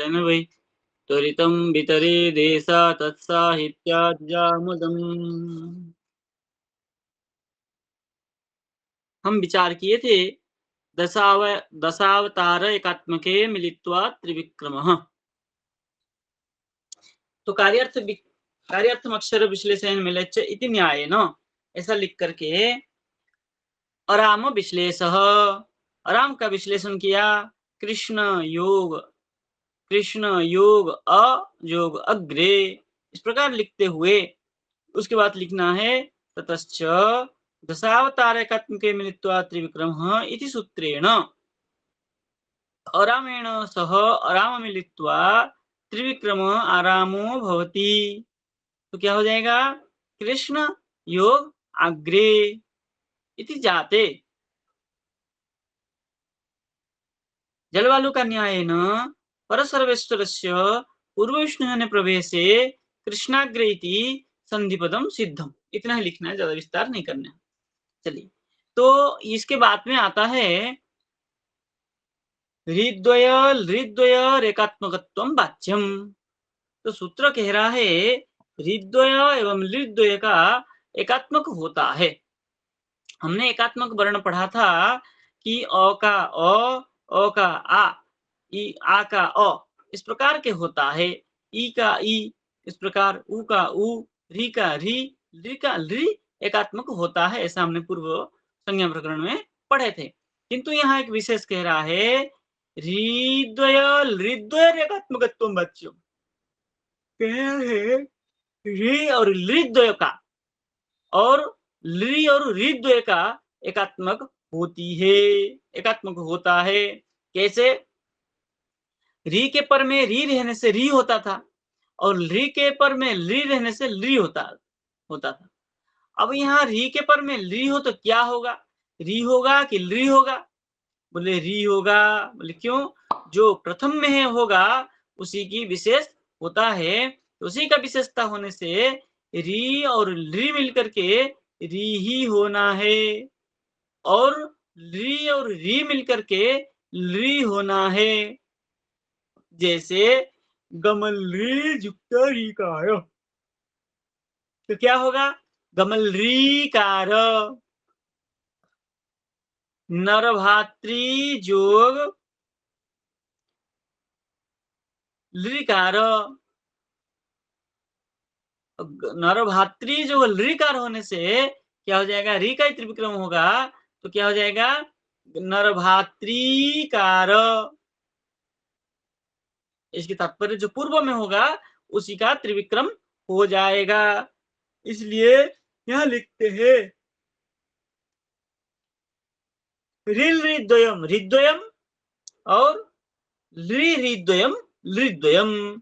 है भाई। त्वरितं वितरे देशा तत्साहित्याज्जामुदम्। हम विचार किए थे दशाव दशावतार एकात्मके मिलित्वा त्रिविक्रमः। तो कार्यार्थम अक्षर विश्लेषण मिलच्च इति न्यायेन, ऐसा लिख करके अराम विश्लेषः, अराम का विश्लेषण किया। कृष्ण योग, कृष्ण योग योग अग्रे, इस प्रकार लिखते हुए उसके बाद लिखना है ततश्च दशावतारकात्मके मिलित्वा त्रिविक्रमः इति सूत्रेण अरामेण सह अराम मिलित्वा त्रिविक्रम आरामो भवति। तो क्या हो जाएगा? कृष्ण योग अग्रे इति जाते। जलवालु का न्यायेन परसर्वेश्वरस्य पूर्वविष्णुः प्रवेशे कृष्णाग्रे इति संधिपदम सिद्धम। इतना ही लिखना है, ज्यादा विस्तार नहीं करना है। चलिए, तो इसके बाद में आता है हृद्वय हृद्वय रेखात्मकत्वम वाच्यम। तो सूत्र कह रहा है हृद्वय एवं हृद्वय का एकात्मक होता है। हमने एकात्मक वर्ण पढ़ा था कि अ का अ का आ, ई आ का अ, इस प्रकार के होता है। ई का ई, इस प्रकार उ का उ, री का री, ली का ली एकात्मक होता है। ऐसा हमने पूर्व संज्ञा प्रकरण में पढ़े थे। किंतु यहाँ एक विशेष कह रहा है हृदय हृदय एकात्मकत्व बच्चों कह रहे हैं री और हृदय का और ली और हृदय का एकात्मक होती है, एकात्मक होता है। कैसे? री के पर में री रहने से री होता था और री के पर में ली रहने से ली होता था। अब यहाँ री के पर में ली हो तो क्या होगा? री होगा कि ली होगा? बोले री होगा। बोले क्यों? जो प्रथम में है होगा उसी की विशेष होता है। तो उसी का विशेषता होने से री और ली मिलकर के री ही होना है और री और री मिलकर के ली होना है। जैसे गमल युक्त रीकार, तो क्या होगा? गमल रीकार। नरभात्री जोग लृकार, नरभात्री जो लृकार होने से क्या हो जाएगा? री का ही त्रिविक्रम होगा तो क्या हो जाएगा? नरभात्रीकार। इसकी तात्पर्य जो पूर्व में होगा उसी का त्रिविक्रम हो जाएगा। इसलिए यहां लिखते हैं रिल हृदयम हृदयम और लृ हृदयम लृदयम।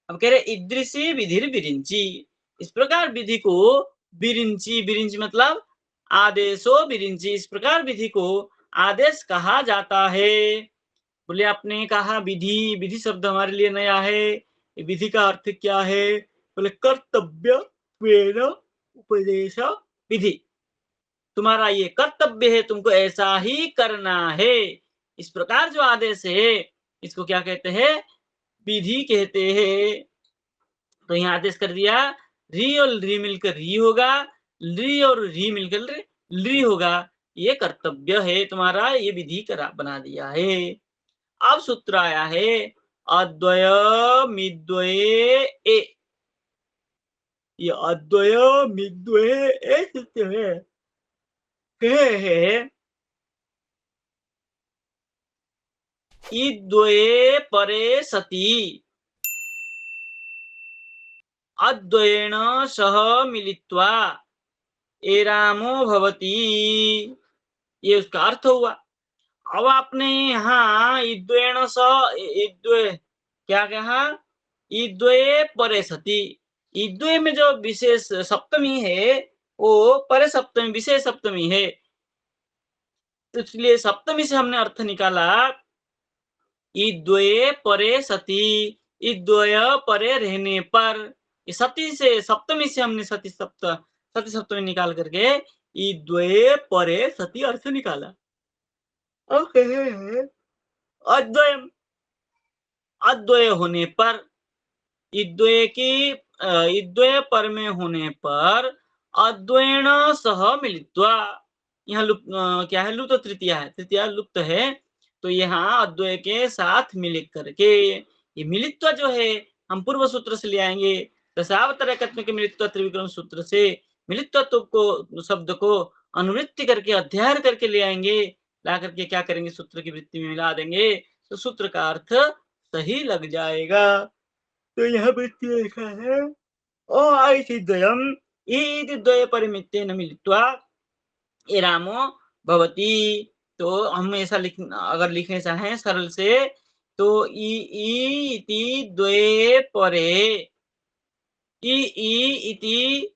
अब कह रहे ईदृशी विधिर विरिंची, इस प्रकार विधि को विरिंची, विरिंची मतलब आदेशो विरिंची, इस प्रकार विधि को आदेश कहा जाता है। बोले आपने कहा विधि, विधि शब्द हमारे लिए नया है। विधि का अर्थ क्या है? बोले कर्तव्य उपदेश विधि, तुम्हारा ये कर्तव्य है, तुमको ऐसा ही करना है। इस प्रकार जो आदेश है इसको क्या कहते हैं? विधि कहते हैं। तो यहाँ आदेश कर दिया री और री मिलकर री होगा, ली और री मिलकर ली होगा। ये कर्तव्य है तुम्हारा, ये विधि करा बना दिया है। अब सूत्र आया है अद्वय मिद्वये ए। ये अद्वय मिद्वये ए सूत्र है। है इद्वये परे सति अद्वयेन सह मिलित्वा एरामो भवति, ये उसका अर्थ हुआ। अब आपने यहाँ इद्वयेन सह क्या कहा? इद्वये परे सति, इद्वय में जो विशेष सप्तमी है वो परे सप्तमी विशेष सप्तमी है। तो इसलिए सप्तमी से हमने अर्थ निकाला इद्वये परे सति, इद्वय परे रहने पर। सती से सप्तमी से हमने सती सप्तमी निकाल करके इद्वये परे सति अर्थ निकाला। ओके, अद्वयम, अद्वय होने पर, इद्वय की इद्वय पर में होने पर अद्वयेन सह मिलित्वा, यहाँ क्या है, लुप्त तृतीया है, तृतीया लुप्त है, तो यहाँ अद्वय के साथ मिल करके, ये मिलित्वा जो है हम पूर्व सूत्र से ले आएंगे, दशावतार एकत्व के मिलित्वा त्रिविक्रम सूत्र से मिलित्वत्व को, शब्द को अनुवृत्ति करके अध्ययन करके ले आएंगे, ला करके क्या करेंगे, सूत्र की वृत्ति में मिला देंगे, तो सूत्र का अर्थ सही लग जाएगा। तो यहाँ पर क्या लिखा है, ओ आइति द्वयम इति द्वय परिमितेन मिलित्वा एरामो भवति। तो हम ऐसा अगर लिखने चाहें सरल से, तो इति द्वये परे, इति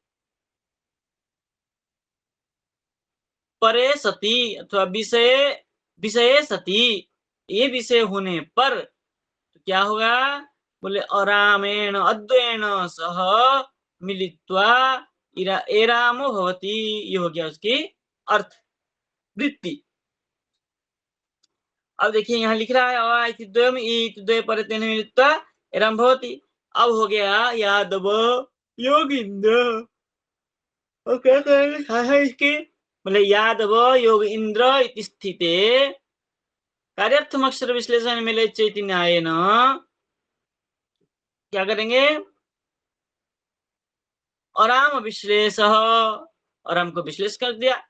परे सति अथवा विषय, विषय सति, ये विषय होने पर तो क्या होगा, बोले अरामेण अद्वयेन सह मिलित्वा एरामो भवति, ये हो गया उसकी अर्थ वृत्ति। अब देखिए यहाँ लिख रहा है द्वयम इति द्वय परितेन मिलित्वा एराम भवति। अब हो गया यादव योगींद्र, और क्या करेंगे इसके, बोले यादव योग इंद्र इति स्थिते कार्यार्थम अक्षर विश्लेषण मिले चैतन्यायन, क्या करेंगे, अराम विश्लेष, अराम को विश्लेष कर दिया,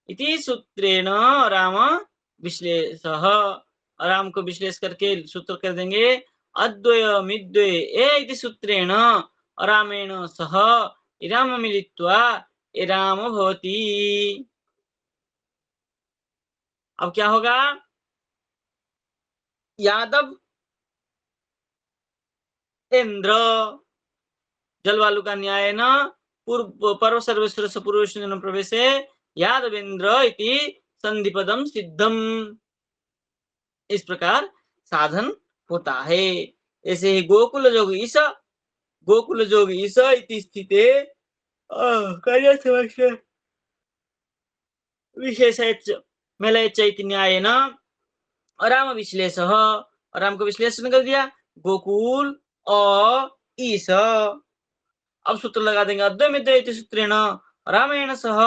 इति सूत्रेण अराम विश्लेष, अराम को विश्लेष करके सूत्र कर देंगे, अद्वय मिद्वय इति सूत्रेण अरामेण सह इराम मिलित्वा इराम भवति। अब क्या होगा, यादव इंद्र, जलवालु का न्याय न पूर्व पर्व सर्वेश्वर पूर्व प्रवेश यादवेंद्र इति संधिपदम सिद्धम, इस प्रकार साधन होता है। ऐसे ही गोकुल जोग ईश, गोकुल जोग ईश इति स्थिते विशेष मेलय चैतन्यायन अराम विश्लेष, अराम को विश्लेषण कर दिया, गोकुल ईश। अब सूत्र लगा देंगे, अद्वय मिद्वय इति सूत्रेण रामेण सह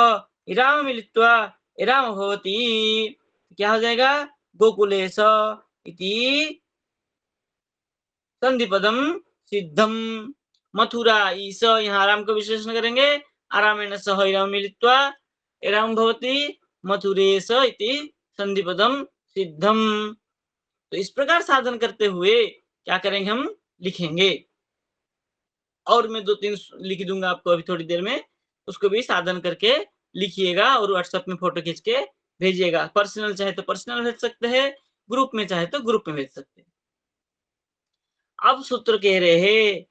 इराम मिलित्वा इराम भवति, क्या हो जाएगा, गोकुलेश इति संधिपदम सिद्धम, मथुरा ईश, यहाँ आराम को विश्लेषण करेंगे, आरामेण सह इराम मिलित्वा इराम भवति मथुरेश इति संधिपदम सिद्धम। तो इस प्रकार साधन करते हुए क्या करेंगे, हम लिखेंगे, और मैं 2-3 लिख दूंगा आपको अभी थोड़ी देर में, उसको भी साधन करके लिखिएगा और व्हाट्सएप में फोटो खींच के भेजिएगा। पर्सनल चाहे तो पर्सनल भेज सकते हैं, ग्रुप में चाहे तो ग्रुप में भेज सकते हैं। अब सूत्र कह रहे हैं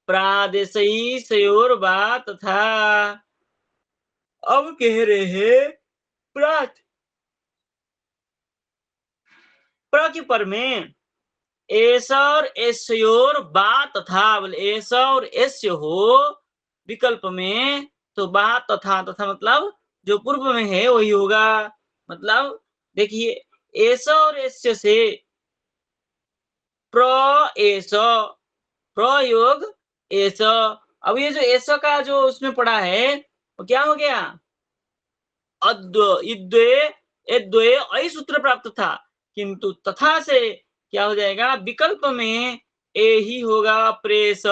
प्रादेशई सयोर बात तथा, अब कह रहे हैं प्रात प्र के पर में ऐसा और एस्योर बात तथा, बोले ऐसा और एस्य हो विकल्प में, तो बात तथा, तथा मतलब जो पूर्व में है वही होगा। मतलब देखिए, ऐसा और एस्य से प्र ऐसा, प्रयोग ऐसा, अब ये जो ऐसा का जो उसमें पड़ा है वो क्या हो गया, अद्वय सूत्र प्राप्त था, किंतु तथा से क्या हो जाएगा, विकल्प में ए ही होगा, प्रेस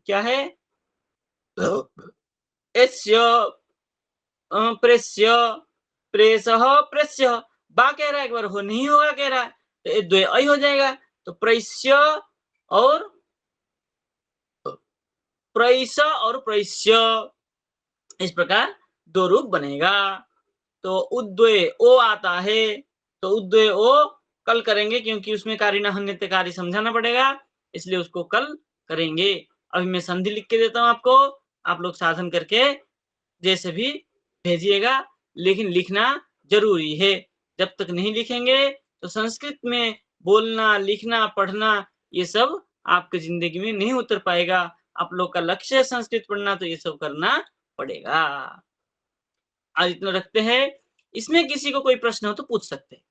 क्या है, एस्य प्रेस्य प्रेसह प्रेस्य, बा कह रहा है, एक बार हो नहीं होगा कह रहा है, तो ये द्वय ऐ हो जाएगा, तो प्रेस्य और प्रैस और प्रैस्य, इस प्रकार दो रूप बनेगा। तो उद्वय ओ आता है, तो उद्वय ओ कल करेंगे, क्योंकि उसमें कारिणा हन्यते कार्य समझाना पड़ेगा, इसलिए उसको कल करेंगे। अभी मैं संधि लिख के देता हूं आपको, आप लोग साधन करके जैसे भी भेजिएगा, लेकिन लिखना जरूरी है। जब तक नहीं लिखेंगे तो संस्कृत में बोलना, लिखना, पढ़ना ये सब आपकी जिंदगी में नहीं उतर पाएगा। आप लोग का लक्ष्य है संस्कृत पढ़ना, तो ये सब करना पड़ेगा। आज इतना रखते हैं। इसमें किसी को कोई प्रश्न हो तो पूछ सकते हैं।